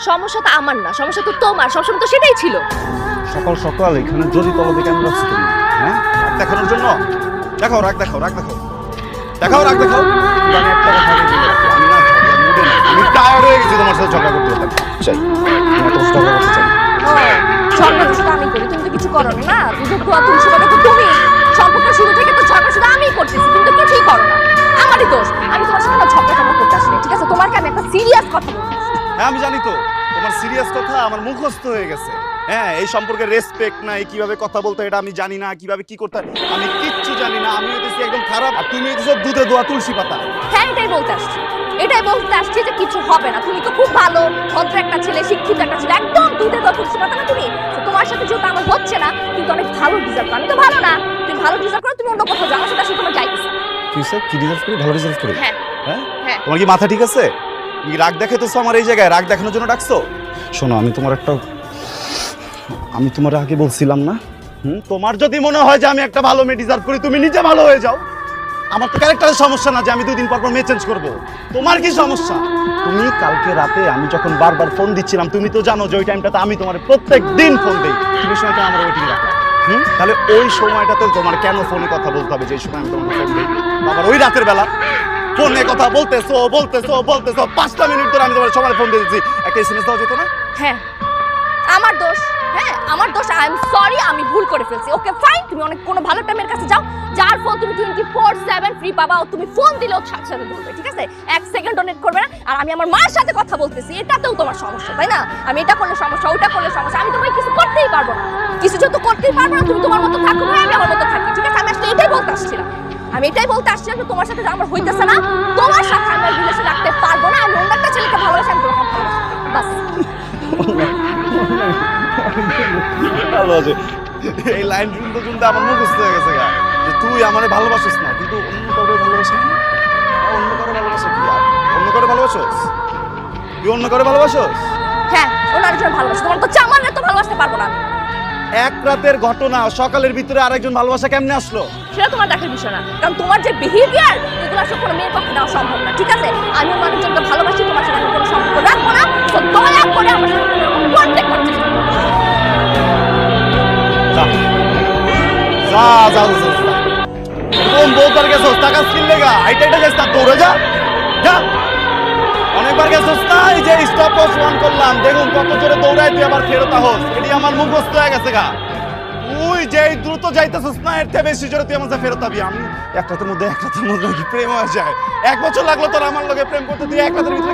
সমস্যা তো আমার না, সমস্যা তো তোমার, সবসময় তো সেটাই ছিল। সকাল সকাল এখানে যদি তলবে কেন যাচ্ছ তুমি? হ্যাঁ, রাগ দেখানোর জন্য? দেখাও রাগ, দেখাও রাগ, দেখাও দেখাও রাগ, দেখাও। আমি একটা কথা বলি, আমি না ঝগড়ার মুডে না। আমি টায়ার্ড হয়ে গেছি তোমার সাথে ঝগড়া করতে করতে। চাই আমি তোমার সাথে ঝগড়া করতে চাই। ঝগড়া তো শুধু আমি করি, তুমি তো কিছু করো না। তুলসী পাতা তো তুমি, সম্পর্ক শুরু থেকে তো ঝগড়া শুধু আমিই করতেছি, তুমি তো কিছুই করো না। আমারই দোষ, আমি তোমার সাথে ঝগড়া করতে আসিনি, ঠিক আছে? তোমাকে আমি একটা সিরিয়াস কথা বলছি। হ্যাঁ আমি জানি তো, তোমার সিরিয়াস কথা আমার মুখস্থ হয়ে গেছে। হ্যাঁ, এই সম্পর্কে রেসপেক্ট নাই, কিভাবে কথা বলতে এটা আমি জানি না, কিভাবে কি করতে আমি কিচ্ছু জানি না। আমি হইতেছি একদম খারাপ, আর তুমি হইতেছো দুধে দোয়া তুলসী পাতা। হ্যাঁ, এটাই বলতে আসছি, এটাই বলতে আসছি যে কিছু হবে না। তুমি তো খুব ভালো ভদ্র একটা ছেলে, শিক্ষিত একটা ছেলে, একদম দুধে দোয়া তুলসী পাতা না তুমি। তো তোমার সাথে যেহেতু আমার হচ্ছে না, তুমি তো অনেক ভালো ডিজার্ভ করো। আমি তো ভালো না, তুমি ভালো ডিজার্ভ করো, তুমি অন্য কোথাও যাও, আমার সাথে আসলে তোমার যাইতেছে। কি স্যার, কি ডিজার্ভ করি? ভালো ডিজার্ভ করি? হ্যাঁ হ্যাঁ হ্যাঁ। তোমার কি মাথা ঠিক আছে? তুমি রাগ দেখাইতেছো আমার এই জায়গায়? রাগ দেখানোর জন্য ডাকছো? শোনো, আমি তোমার আগে বলছিলাম না, তোমার যদি মনে হয় যে আমি একটা ভালো মেয়ে ডিজার্ভ করি, তুমি নিজে ভালো হয়ে যাও। আমার তো ক্যারেক্টারের সমস্যা না যে আমি 2 দিন পর পর মেয়ে চেঞ্জ করবো। তোমার কি সমস্যা? তুমি কালকে রাতে আমি যখন বারবার ফোন দিচ্ছিলাম, তুমি তো জানো যে ওই টাইমটাতে আমি তোমার প্রত্যেক দিন ফোন দিই, তুমি সময়টা আমার ওয়েটিং রাখো। তাহলে ওই সময়টাতে তোমার কেন ফোনে কথা বলতে হবে? যে সময় আমি তোমাকে ফোন দিই, আবার ওই রাতের বেলা ফোনে কথা বলতেছো 5টা মিনিট ধরে আমি তোমার সবার ফোন দিয়েছি, একটা এসএমএস দেওয়া যেত না? হ্যাঁ, আমার দোষ। হ্যাঁ, আমার দোষ। আই এম সরি, আমি ভুল করে ফেলছি। ওকে ফাইন, তুমি অনেক কোনো ভালো টাইমের কাছে যাও, যার ফোন তুমি 24/7 ফ্রি পাবা। তুমি ফোন দিলেও সাথে সাথে ধরবে, ঠিক আছে? 1 সেকেন্ডও নেট করবে না। আর আমি আমার মার সাথে কথা বলতেছি, এটাতেও তোমার সমস্যা, তাই না? আমি এটা করলে সমস্যা, ওটা করলে সমস্যা। আমি তোমায় কিছু করতেই পারবো না, কিছু যেহেতু করতেই পারবো না, তুমি তোমার মতো থাকো, আমি আমার মতো থাকি, ঠিক আছে? আমি আসলে এটাই বলতে আসছিলাম, যে তোমার সাথে আমার হইতেছে না, তোমার সাথে আমি রিলেশন রাখতে পারবো না। আমি অন্য একটা ছেলেকে ভালোবাসি, আমি তোমাকে ভালোবাসি, বাস। ভালো আছে, এই লাইন শুনতে শুনতে আমার মুখস্থ হয়ে গেছে যে তুই আমারে ভালোবাসিস না, কিন্তু অন্য কাউকে ভালোবাসিস না। অন্য কারো ভালোবাসা কি? অন্য কারো ভালোবাসোস? তুই অন্য কারো ভালোবাসোস? হ্যাঁ, ওনার জন্য ভালোবাসি, তোমার তো চামার তো ভালোবাসতে পারবো না। এক রাতের ঘটনা, সকালের ভিতরে আরেকজন ভালোবাসা কেমনে আসলো? সেটা তোমার দেখার বিষয় না, কারণ তোমার যে বিহেভিয়ার, এগুলো আসলে কোনো মেয়ের পক্ষে দেওয়া সম্ভব না, ঠিক আছে? আমি মানুষজনকে ভালোবাসি, তোমার সাথে আমি কোনো সম্পর্ক রাখবো না। তো দয়া করে আমার সাথে কন্ট্যাক্ট করার চেষ্টা করো। বহুবার গেছোস টাকা স্কিল লেগা, হাইটা যাস না, দৌড়ে যা যা। অনেকবার গেছোস না, এই যে স্টপ ওয়াচ অন করলাম, দেখুন কত জোরে দৌড়াই তুই আবার ফেরত হোস। এটি আমার মুখস্থ হয়ে গেছে গা। তুই যে দ্রুত যাইতেছিস না, এর থেকে বেশি জোরে তুই আমার সাথে ফেরত আবি। আমি এক রাতের মধ্যে কি প্রেম হয়ে যায়? 1 বছর লাগলো তোর আমার লগে প্রেম করতে, তুই 1 রাতের ভিতরে